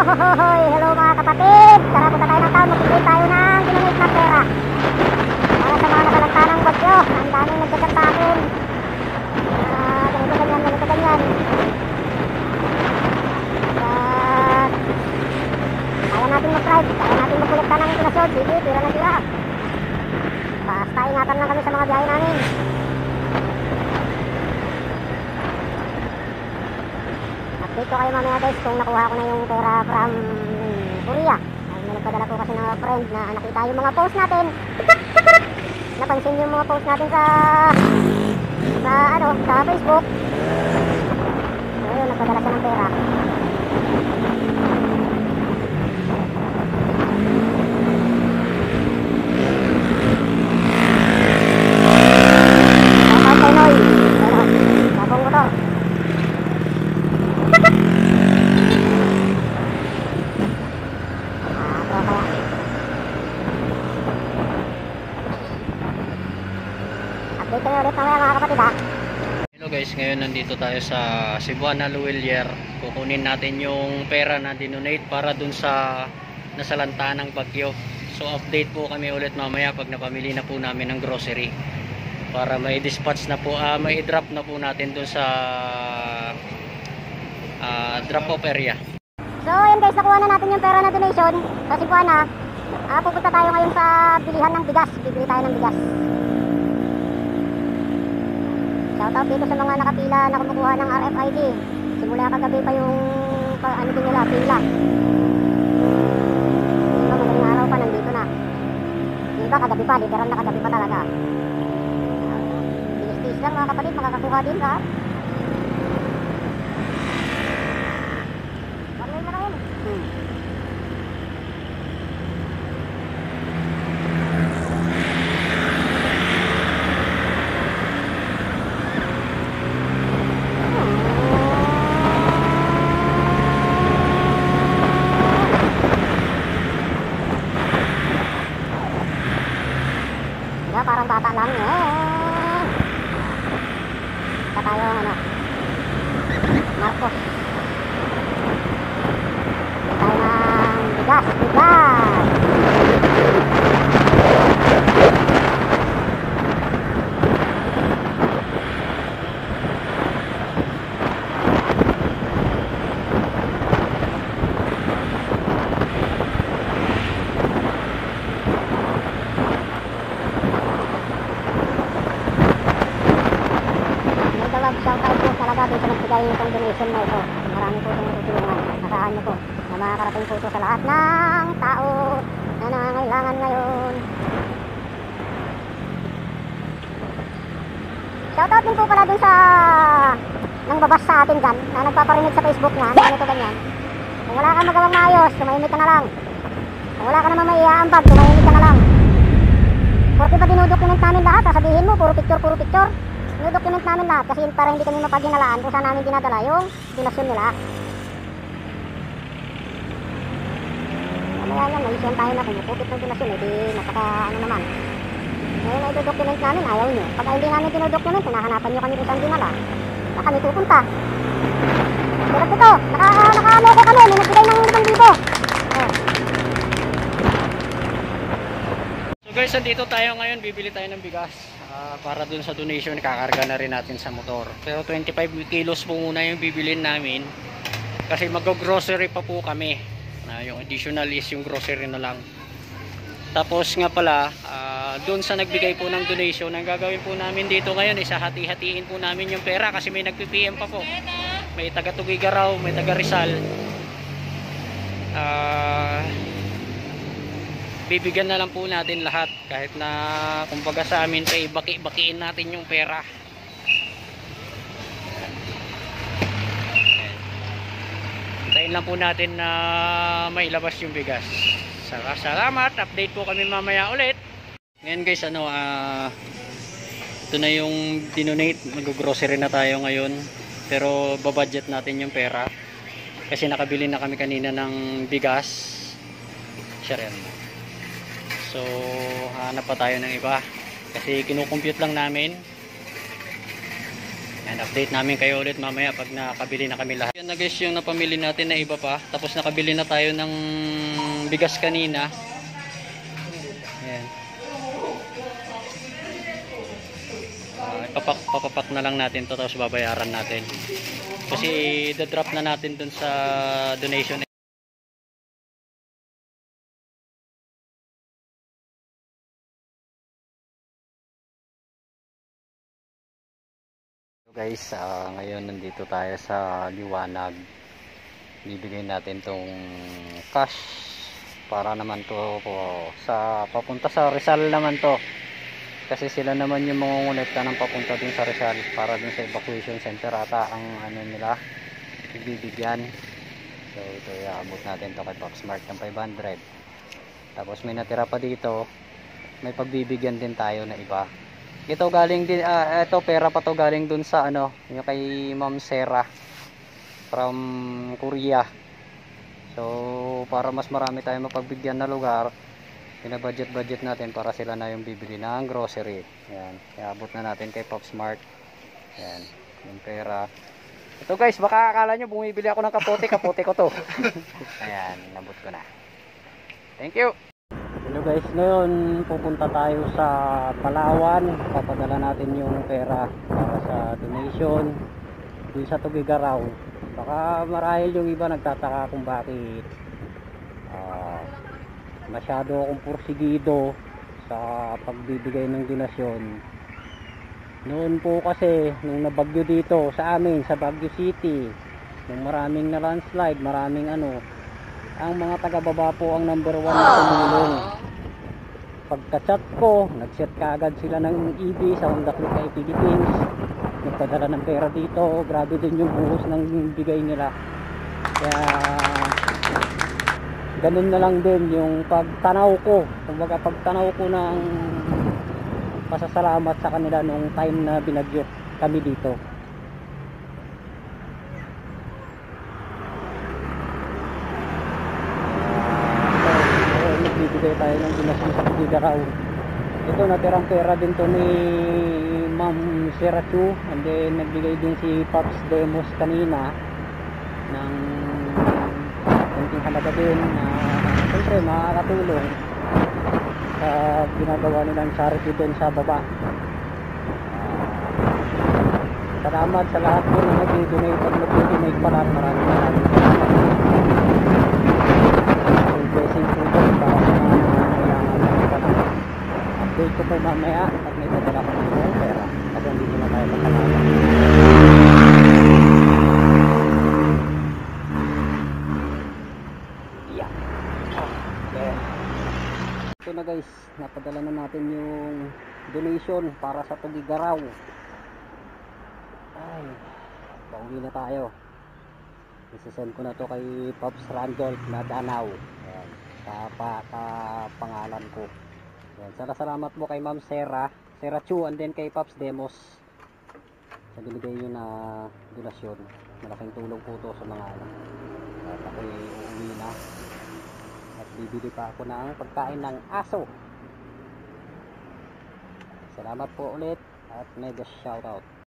Hello mga kapatid! Tara punta tayo ng town, magbibigay tayo ng dinonate na pera para sa mga nasalanta ng bagyo. Ang daming nagdadag sa akin. Ganito ganyan. Kaya natin mag-drive, kaya natin magkolekta ng donasyon. Sige, tira na sila. Basta ingatan lang kami sa mga biyahe namin. Update ko kayo mamaya guys kung nakuha ko na yung pera from Korea. Ay, may nagpadala ko kasi ng friend na nakita yung mga post natin. Napansin yung mga post natin sa Facebook. So yun, nagpadala siya ng pera. Hello guys, ngayon nandito tayo sa Cebuana Luwilier. Kukunin natin yung pera na dinonate para dun sa nasalanta ng bagyo. So update po kami ulit mamaya pag napamili na po namin ng grocery para may dispatch na po, may drop na po natin dun sa drop off area. So yun guys, nakuha na natin yung pera na donation sa Cebuana. Pupunta tayo ngayon sa bilihan ng bigas. Bibili tayo ng bigas. Shoutout dito sa mga nakapila na kumukuha ng RFID. Simula kagabi pa yung ano din nila, pila. Iba madaling araw pa, nandito na. Iba kagabi pa, literal na kagabi pa talaga. Bilis-bilis lang mga kapatid, makakakuha din ha. Marami marami. Parang bata lang Basta tayo Marcos. Tayo ng bigas. Shoutout po talaga dito sa nagbigay itong donation na ito. Marami po itong tutulungan. Asahan nyo po na makakarating po ito sa lahat ng tao na nangangailangan ngayon. Shoutout din po pala dun sa nang babas sa atin dyan na nagpaparinig sa Facebook na ganito ganyan. Kung wala kang magawang maayos, tumahimik ka na lang. Kung wala ka naman may iaambag, tumahimik ka na lang. Porque ba dinudocument namin lahat? Sabihin mo, puro picture. Document namin lahat kasi para hindi kami mapaginalaan kung saan namin dinadala yung donasyon nila. Mamaya yan, naisiyan tayo na kumupukit ng donasyon, di napaka naman. Ngayon na document namin, ayaw nyo. Pag hindi namin dinodocument, hinahanapan nyo kami kung saan dinala. Na kami pupunta. Pero ito, naka-ano ko kami, may nagbigay ng 5,000. So guys, nandito tayo ngayon, bibili tayo ng bigas. Para dun sa donation, kakarga na rin natin sa motor. Pero 25 kilos po muna yung bibilin namin kasi mag-grocery pa po kami. Yung additional is yung grocery na lang. Tapos nga pala, dun sa nagbigay po ng donation, ang gagawin po namin dito ngayon is hati-hatiin po namin yung pera kasi may nag-PPM pa po. May taga Tugigaraw, may taga Rizal. Bibigyan na lang po natin lahat kahit na kumbaga sa amin pa baki-bakiin natin yung pera. Hintayin lang po natin na mailabas yung bigas. Salamat, update po kami mamaya ulit. Ngayon guys, ito na yung dinonate. Mag-grocery na tayo ngayon pero babudget natin yung pera kasi nakabili na kami kanina ng bigas. Share yan. So hanap pa tayo ng iba kasi kinukompute lang namin Yan, update namin kayo ulit mamaya pag nakabili na kami lahat. Yan na guys yung napamili natin na iba pa. Tapos nakabili na tayo ng bigas kanina. Yan. Papapak na lang natin to, tapos babayaran natin. Kasi i-drop na natin dun sa donation. So guys, ngayon nandito tayo sa Liwanag. Bibigay natin tong cash para naman to sa papunta sa Rizal naman to. Kasi sila naman yung mangungulekta ng papunta dun sa Rizal para dun sa evacuation center ata ang ano nila ibibigyan. So ito iaabot natin to kay Foxmart ng 500. Tapos may natira pa dito, may pagbibigyan din tayo na iba. Ito galing din, ito pera pa to galing dun sa ano, yung kay Ma'am Sarah from Korea. So para mas marami tayong mapagbigyan na lugar, pinabudget natin para sila na yung bibili ng grocery. Yan, iabot na natin kay Popsmart. Yan, yung pera. Ito guys, baka akala nyo bumibili ako ng kapote ko to. Ayan, inabot ko na. Thank you. Hello guys, ngayon pupunta tayo sa Palawan. Papadala natin yung pera para sa donation dun sa Tugigaraw. Baka marahil yung iba nagtataka kung bakit masyado akong porsigido sa pagbibigay ng donasyon. Noon po kasi nung nabagyo dito sa amin sa Baguio City, nung maraming na landslide, maraming ang mga taga-baba po ang number 1 na tumulong. Pagka-chat ko, nag-set kaagad sila ng EB sa Honda Click kay Philippines. Nagpadala ng pera dito. Grabe din yung buhos ng bigay nila. Kaya ganun na lang din yung pagtanaw ko. Kumbaga pagtanaw ko ng pasasalamat sa kanila nung time na binagyo kami dito. Nagbibigay tayo ng donasyon sa Tugigaraw. Ito natirang pera din to ni Ma'am Serachu, and then nagbigay din si Pops Demos kanina ng konting halaga din na siyempre makakatulong sa ginagawa nilang charity din sa baba. Salamat sa lahat po na nag-donate at nag-donate pala. Maraming blessing po doon para sa mga kailangan ng pala. Update ko po mamaya at may dadala ko ng pera. Hanggang dito na tayo magkalaman. Yeah. Okay. Ito na guys, napadala na natin yung donation para sa Tugigaraw. Ay, pauwi na tayo. Isasend ko na to kay Pops Randolph na Danaw. Ayan, pangalan ko. Ayan, salamat po kay Ma'am Sarah Chu, and then kay Pops Demos sa binigay nyo na donasyon. Malaking tulong po to sa mga at ako'y uuwi na at bibili pa ako ng pagkain ng aso. Salamat po ulit at mega shoutout.